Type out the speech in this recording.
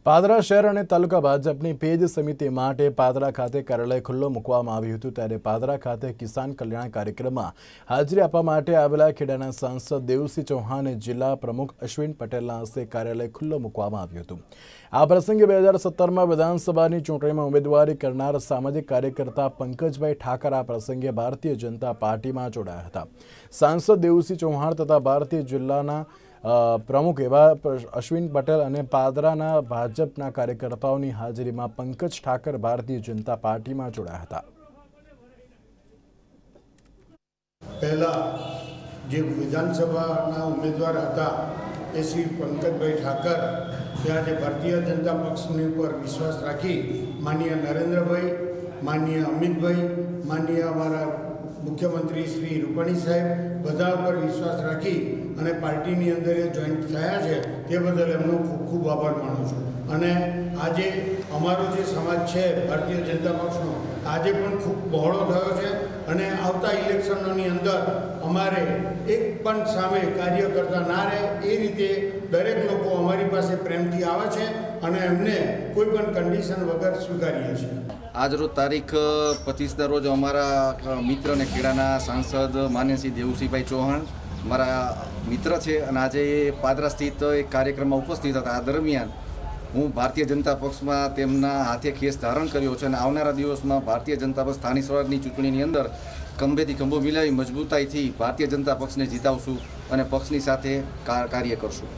પાદરા શહેર અને તાલુકા ભાજપની પેજ સમિતિ માટે પાદરા ખાતે કાર્યાલય ખુલ્લો મૂકવામાં આવ્યું હતું ત્યારે પાદરા ખાતે કિસાન કલ્યાણ કાર્યક્રમમાં હાજરી આપવા માટે આવેલા ખેડાના સાંસદ દેવસિંહ ચૌહાણ અને જિલ્લા પ્રમુખ અશ્વિન પટેલના હસ્તે કાર્યાલય ખુલ્લો મૂકવામાં આવ્યું હતું। આ પ્રસંગે 2017માં વિધાનસભાની ચૂંટણીમાં ઉમેદવારી કરનાર સામાજિક કાર્યકર્તા પંકજભાઈ ઠાકર આ પ્રસંગે ભારતીય જનતા પાર્ટીમાં જોડાયા હતા। સાંસદ દેવસિંહ ચૌહાણ તથા ભારતીય જિલ્લાના प्रमुख एवं अश्विन पटेल और पादराना भाजपा कार्यकर्ताओं हाजरी में पंकज ठाकर भारतीय जनता पार्टी में जोड़ाया था। पहला जो विधानसभा उम्मीदवार था ए श्री पंकजभाई ठाकर त्यारे भारतीय जनता पक्ष पर विश्वास राखी माननीय नरेन्द्रभाई, माननीय अमितभाई, माननीय अमरा मुख्यमंत्री श्री रूपाणी साहेब बधा पर विश्वास राखी અને પાર્ટીની અંદર એ જોઈન્ટ થયા છે તે બદલ એમનો ખૂબ ખૂબ આભાર માનું છું। અને આજે અમારો જે સમાજ છે ભારતીય જનતા પક્ષનો આજે પણ ખૂબ બહોળો થયો છે અને આવતા ઇલેક્શનોની અંદર અમારે એક પણ સામે કાર્યકર્તા ના રહે એ રીતે દરેક લોકો અમારી પાસે પ્રેમથી આવે છે અને એમને કોઈ પણ કન્ડિશન વગર સ્વીકારીએ છીએ। आज रोज तारीख 25 रोज अमरा मित्र ने खेड़ा सांसद मान्य श्री देवसिंह भाई चौहान मारा मित्र है और आज पादरा स्थित एक कार्यक्रम में उपस्थित था। आ दरमियान हूँ भारतीय जनता पक्ष में हाथे खेस धारण कर्यो छे। आवनारा दिवस में भारतीय जनता पक्ष स्थानिक स्वराजनी चूंटणी अंदर खंभे थी खंभो मिलावी मजबूताई थी भारतीय जनता पक्ष ने जीतावशुं और पक्षनी साथे कार्य करशुं।